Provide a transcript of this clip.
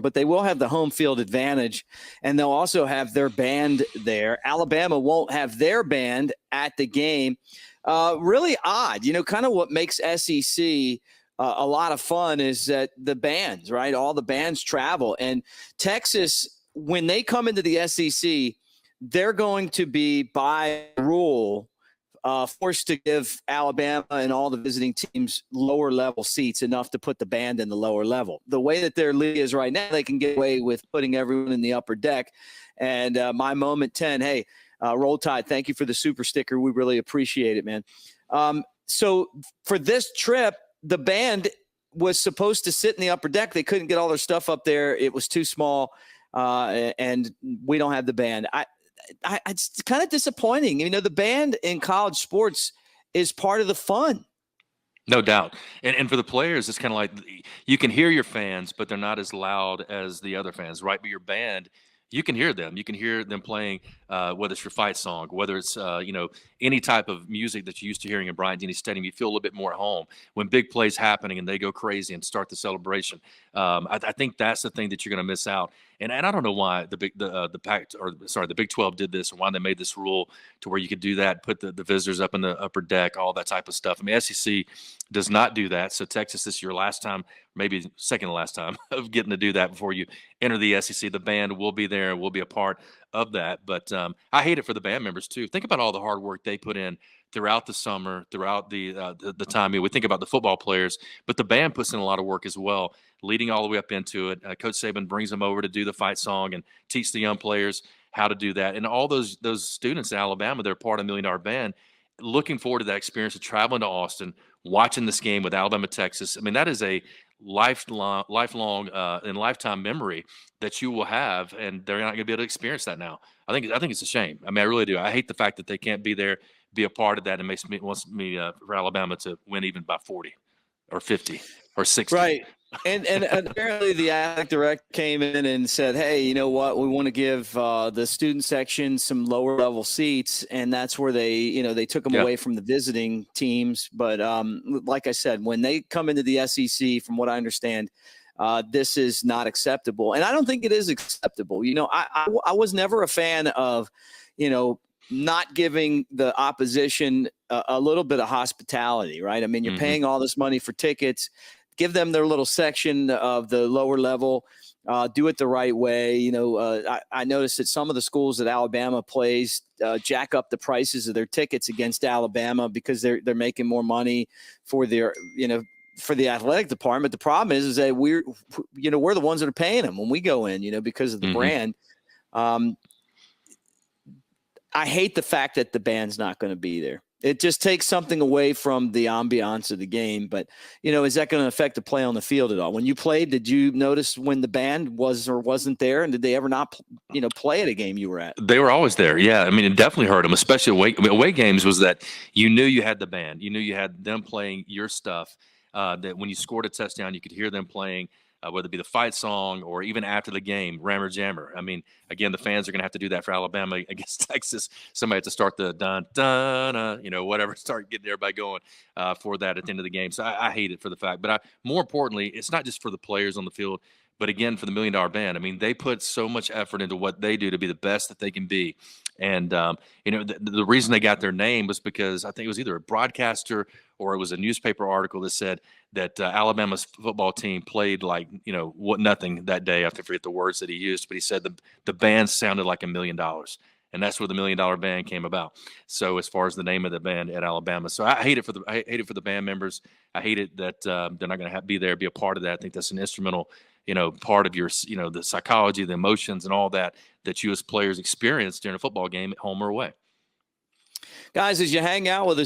but they will have the home field advantage, and they'll also have their band there. Alabama won't have their band at the game. Really odd, kind of what makes SEC a lot of fun is that the bands, right? All the bands travel, and Texas, when they come into the SEC, they're going to be by rule forced to give Alabama and all the visiting teams lower level seats, enough to put the band in the lower level. The way that their league is right now, they can get away with putting everyone in the upper deck. And my moment 10, hey, Roll Tide, thank you for the super sticker. We really appreciate it, man. So for this trip, the band was supposed to sit in the upper deck. They couldn't get all their stuff up there. It was too small, and we don't have the band. It's kind of disappointing. The band in college sports is part of the fun. No doubt. And for the players, it's kind of like you can hear your fans, but they're not as loud as the other fans, right? But your band, you can hear them. You can hear them playing, whether it's your fight song, whether it's, any type of music that you're used to hearing in Bryant-Denny Stadium. You feel a little bit more at home when big plays happening and they go crazy and start the celebration. I think that's the thing that you're going to miss out. And I don't know why the Big 12 did this, or why they made this rule to where you could do that, put the visitors up in the upper deck, all that type of stuff. I mean, SEC does not do that. So Texas, this is your last time, maybe second to last time of getting to do that before you enter the SEC. The band will be there, will be a part of that. But I hate it for the band members too. Think about all the hard work they put in throughout the summer, throughout the time. We think about the football players, but the band puts in a lot of work as well, leading all the way up into it. Coach Saban brings them over to do the fight song and teach the young players how to do that. And all those students in Alabama, they're part of $1 Million Band, looking forward to that experience of traveling to Austin, watching this game with Alabama, Texas. I mean, that is a lifelong and lifetime memory that you will have, and they're not going to be able to experience that now. I think it's a shame. I mean, I really do. I hate the fact that they can't be there, be a part of that, and wants me for Alabama to win even by 40 or 50 or 60. Right. And apparently the athletic director came in and said, hey, you know what? We want to give the student section some lower level seats. And that's where they took them away from the visiting teams. But like I said, when they come into the SEC, from what I understand, this is not acceptable. And I don't think it is acceptable. I was never a fan of, not giving the opposition a little bit of hospitality, right? I mean, you're paying all this money for tickets. Give them their little section of the lower level. Do it the right way. I noticed that some of the schools that Alabama plays jack up the prices of their tickets against Alabama because they're making more money for their for the athletic department. The problem is that we're the ones that are paying them when we go in, because of the brand. I hate the fact that the band's not going to be there. It just takes something away from the ambiance of the game. But, is that going to affect the play on the field at all? When you played, did you notice when the band was or wasn't there? And did they ever not, play at a game you were at? They were always there. Yeah. I mean, it definitely hurt them, especially away games, was that you knew you had the band. You knew you had them playing your stuff, that when you scored a touchdown, you could hear them playing, whether it be the fight song or even after the game, Rammer Jammer. I mean, again, the fans are going to have to do that for Alabama against Texas. Somebody has to start the dun, dun, whatever, start getting everybody going for that at the end of the game. So I hate it for the fact. But more importantly, it's not just for the players on the field, but again, for the $1 Million Band. I mean, they put so much effort into what they do to be the best that they can be. And, the reason they got their name was because I think it was either a broadcaster or it was a newspaper article that said that Alabama's football team played like, nothing that day. I forget the words that he used, but he said the band sounded like $1 million. And that's where the $1 Million Band came about. So as far as the name of the band at Alabama, so I hate it for the band members. I hate it that they're not going to be there, be a part of that. I think that's an instrumental, part of your, the psychology, the emotions, and all that you as players experience during a football game at home or away. Guys, as you hang out with us